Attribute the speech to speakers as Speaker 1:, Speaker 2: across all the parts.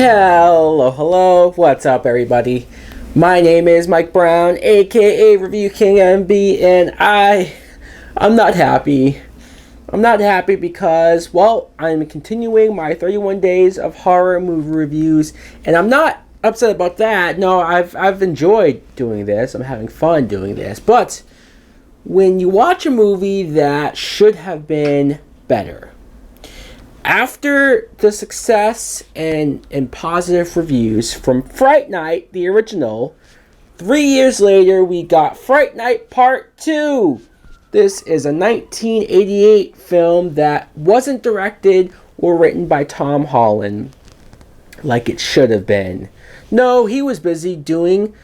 Speaker 1: Hello, hello, what's up everybody? My name is Mike Brown, aka ReviewKingMB, and I'm not happy. I'm not happy because, well, I'm continuing my 31 days of horror movie reviews, and I'm not upset about that. No, I've enjoyed doing this. I'm having fun doing this. But when you watch a movie that should have been better, after the success and positive reviews from Fright Night, the original, 3 years later we got Fright Night Part 2. This is a 1988 film that wasn't directed or written by Tom Holland like it should have been. No, he was busy doing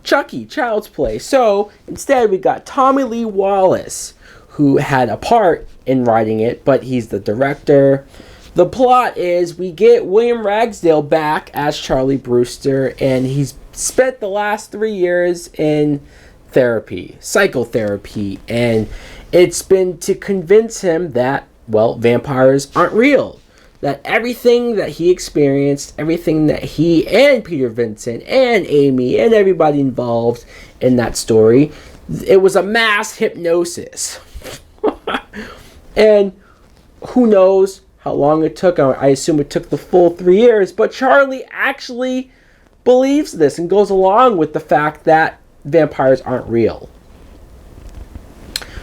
Speaker 1: Chucky, Child's Play. So instead we got Tommy Lee Wallace, who had a part in writing it, but he's the director. The plot is we get William Ragsdale back as Charlie Brewster, and he's spent the last 3 years in therapy, psychotherapy, and it's been to convince him that, well, vampires aren't real. That everything that he experienced, everything that he and Peter Vincent and Amy and everybody involved in that story, it was a mass hypnosis. And who knows how long it took. I assume it took the full 3 years, but Charlie actually believes this and goes along with the fact that vampires aren't real.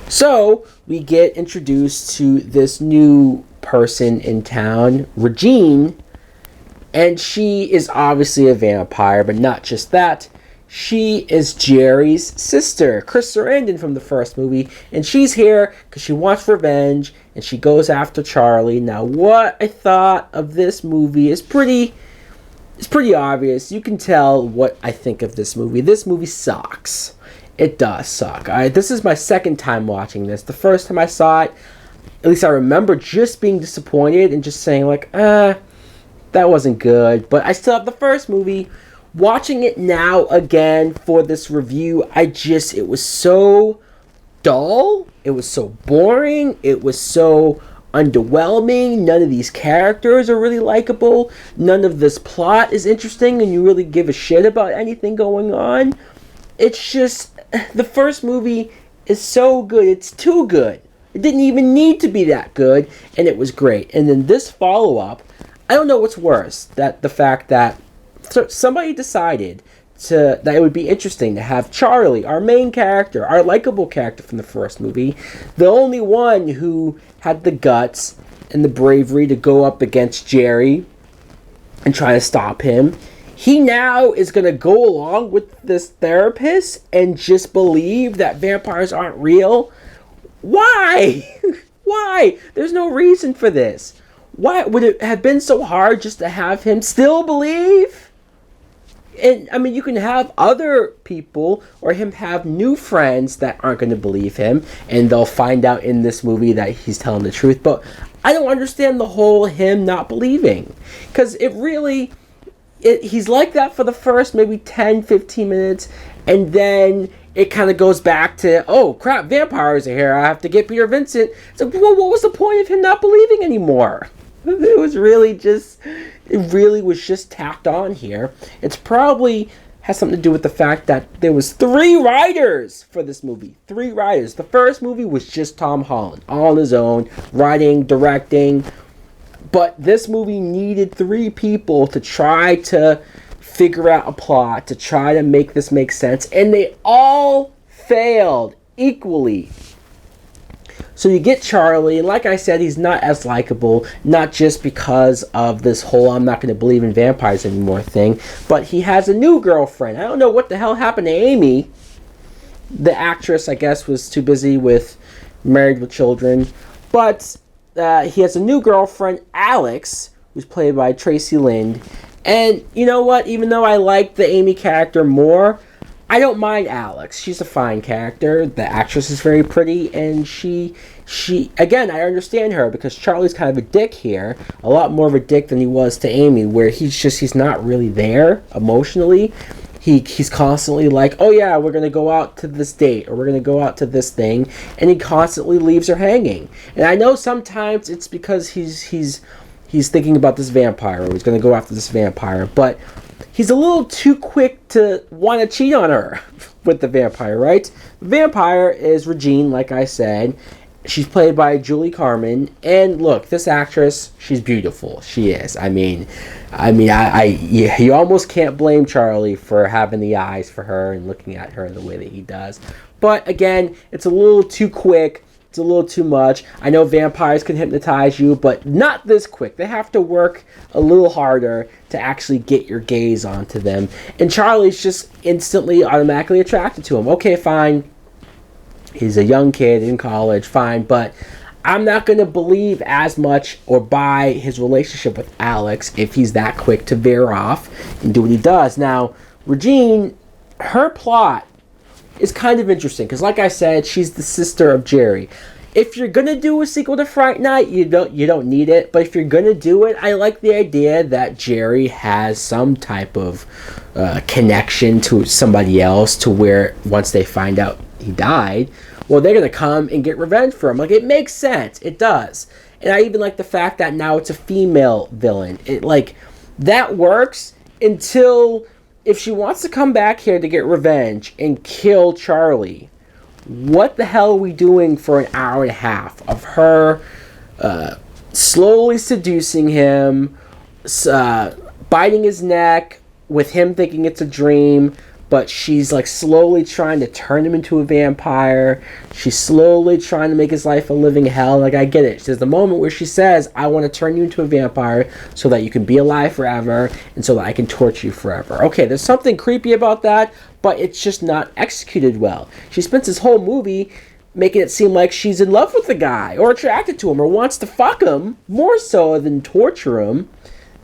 Speaker 1: So we get introduced to this new person in town, Regine, and she is obviously a vampire, but not just that. She is Jerry's sister, Chris Sarandon from the first movie, and she's here because she wants revenge, and she goes after Charlie. Now, what I thought of this movie is pretty obvious. You can tell what I think of this movie. This movie sucks. It does suck. This is my second time watching this. The first time I saw it, at least I remember just being disappointed and just saying like, that wasn't good. But I still have the first movie. Watching it now again for this review, it was so dull. It was so boring. It was so underwhelming. None of these characters are really likable. None of this plot is interesting, and you really give a shit about anything going on. It's just, the first movie is so good. It's too good. It didn't even need to be that good, and it was great. And then this follow-up, I don't know what's worse, that the fact that somebody decided that it would be interesting to have Charlie, our main character, our likable character from the first movie, the only one who had the guts and the bravery to go up against Jerry and try to stop him. He now is going to go along with this therapist and just believe that vampires aren't real. Why? Why? There's no reason for this. Why would it have been so hard just to have him still believe? And, I mean, you can have other people or him have new friends that aren't going to believe him, and they'll find out in this movie that he's telling the truth. But I don't understand the whole him not believing. Because he's like that for the first maybe 10, 15 minutes, and then it kind of goes back to, oh, crap, vampires are here. I have to get Peter Vincent. It's like, well, what was the point of him not believing anymore? It really was just tacked on here. It's probably has something to do with the fact that there was 3 writers for this movie. 3 writers. The first movie was just Tom Holland, all on his own, writing, directing. But this movie needed 3 people to try to figure out a plot, to try to make this make sense, and they all failed equally. So you get Charlie, and like I said, he's not as likable, not just because of this whole I'm not going to believe in vampires anymore thing, but he has a new girlfriend. I don't know what the hell happened to Amy. The actress, I guess, was too busy with Married with Children. But he has a new girlfriend, Alex, who's played by Tracy Lind. And you know what? Even though I like the Amy character more, I don't mind Alex. She's a fine character. The actress is very pretty, and she again, I understand her because Charlie's kind of a dick here, a lot more of a dick than he was to Amy, where he's not really there emotionally. He's constantly like, oh yeah, we're gonna go out to this date, or we're gonna go out to this thing, and he constantly leaves her hanging. And I know sometimes it's because he's he's thinking about this vampire, or he's going to go after this vampire, but he's a little too quick to want to cheat on her with the vampire, right? The vampire is Regine, like I said. She's played by Julie Carmen, and look, this actress, she's beautiful. She is. You almost can't blame Charlie for having the eyes for her and looking at her the way that he does. But again, it's a little too quick. It's a little too much. I know vampires can hypnotize you, but not this quick. They have to work a little harder to actually get your gaze onto them. And Charlie's just instantly, automatically attracted to him. Okay, fine. He's a young kid in college, fine, but I'm not going to believe as much or buy his relationship with Alex if he's that quick to veer off and do what he does. Now, Regine, her plot is kind of interesting because, like I said, she's the sister of Jerry. If you're going to do a sequel to Fright Night, you don't need it, but if you're going to do it, I like the idea that Jerry has some type of connection to somebody else, to where once they find out he died, well, they're going to come and get revenge for him. Like, it makes sense. It does. And I even like the fact that now it's a female villain. That works until, if she wants to come back here to get revenge and kill Charlie, what the hell are we doing for an hour and a half of her slowly seducing him, biting his neck with him thinking it's a dream, but she's like slowly trying to turn him into a vampire. She's slowly trying to make his life a living hell. Like, I get it. There's the moment where she says, I want to turn you into a vampire so that you can be alive forever and so that I can torture you forever. Okay, there's something creepy about that, but it's just not executed well. She spends this whole movie making it seem like she's in love with the guy or attracted to him or wants to fuck him more so than torture him.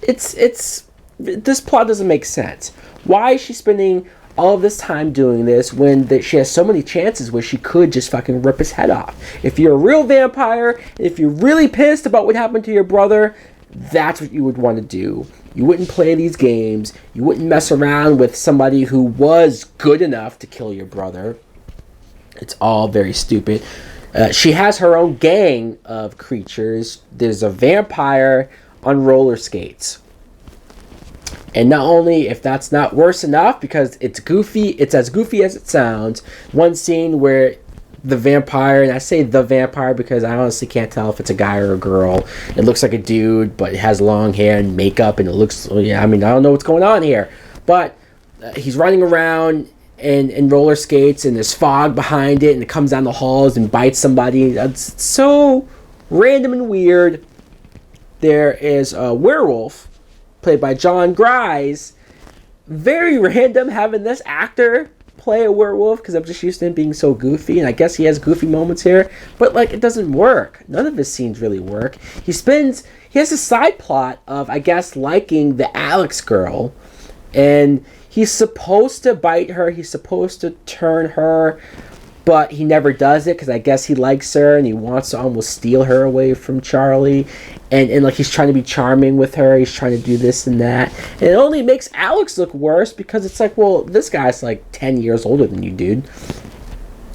Speaker 1: This plot doesn't make sense. Why is she spending all of this time doing this when she has so many chances where she could just fucking rip his head off? If you're a real vampire, if you're really pissed about what happened to your brother, that's what you would want to do. You wouldn't play these games. You wouldn't mess around with somebody who was good enough to kill your brother. It's all very stupid. She has her own gang of creatures. There's a vampire on roller skates. And not only, if that's not worse enough, because it's goofy, it's as goofy as it sounds. One scene where the vampire, and I say the vampire because I honestly can't tell if it's a guy or a girl. It looks like a dude, but it has long hair and makeup, and it looks, I don't know what's going on here. But he's running around in roller skates, and there's fog behind it, and it comes down the halls and bites somebody. That's so random and weird. There is a werewolf played by John Grise. Very random having this actor play a werewolf, because I'm just used to him being so goofy, and I guess he has goofy moments here, but it doesn't work. None of his scenes really work. He has a side plot of, I guess, liking the Alex girl, and he's supposed to bite her, he's supposed to turn her, but he never does it because I guess he likes her and he wants to almost steal her away from Charlie. And he's trying to be charming with her. He's trying to do this and that. And it only makes Alex look worse because it's like, well, this guy's 10 years older than you, dude.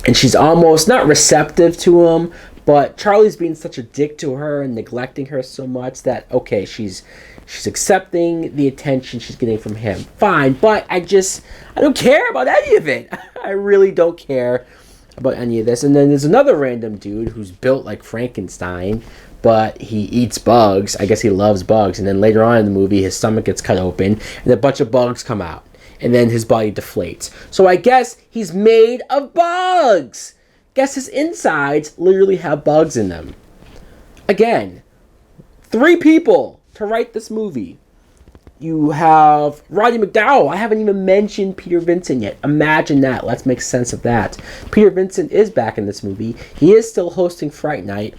Speaker 1: And she's almost not receptive to him, but Charlie's being such a dick to her and neglecting her so much that, okay, she's accepting the attention she's getting from him. Fine, but I don't care about any of it. I really don't care about any of this. And then there's another random dude who's built like Frankenstein, but he eats bugs. I guess he loves bugs. And then later on in the movie, his stomach gets cut open and a bunch of bugs come out, and then his body deflates. So I guess he's made of bugs. Guess his insides literally have bugs in them. Again, 3 people to write this movie. You have Roddy McDowall. I haven't even mentioned Peter Vincent yet. Imagine that. Let's make sense of that. Peter Vincent is back in this movie. He is still hosting Fright Night.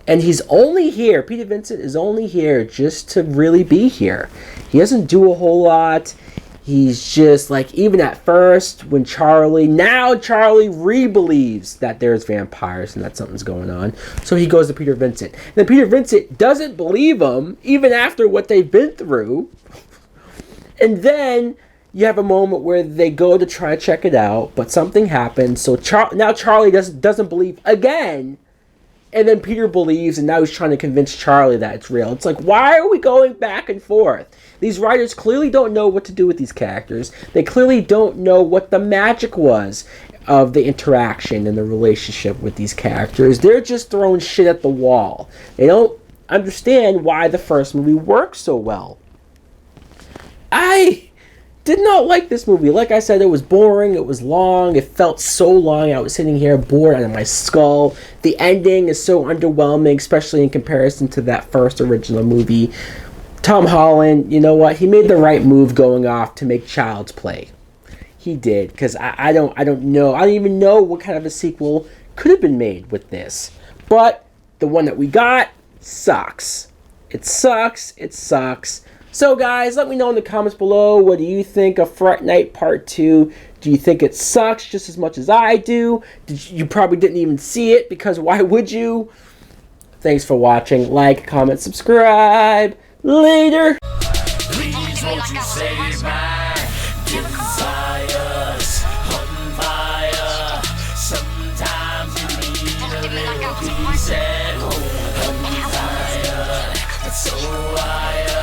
Speaker 1: And he's only here. Peter Vincent is only here just to really be here. He doesn't do a whole lot. He's just even at first when Charlie re-believes that there's vampires and that something's going on. So he goes to Peter Vincent. And then Peter Vincent doesn't believe him even after what they've been through. And then you have a moment where they go to try to check it out, but something happens. So now Charlie doesn't believe again. and then Peter believes, and now he's trying to convince Charlie that it's real. It's like, why are we going back and forth? These writers clearly don't know what to do with these characters. They clearly don't know what the magic was of the interaction and the relationship with these characters. They're just throwing shit at the wall. They don't understand why the first movie works so well. I did not like this movie. Like I said, it was boring, it was long, it felt so long. I was sitting here bored out of my skull. The ending is so underwhelming, especially in comparison to that first original movie. Tom Holland, you know what? He made the right move going off to make Child's Play. He did, because I don't know. I don't even know what kind of a sequel could have been made with this. But the one that we got sucks. It sucks. It sucks. So guys, let me know in the comments below, what do you think of Fright Night Part 2? Do you think it sucks just as much as I do? You probably didn't even see it, because why would you? Thanks for watching. Like, comment, subscribe. Later.
Speaker 2: Please won't you save my desires on fire? Sometimes you need a little peace at home. On fire, so wired.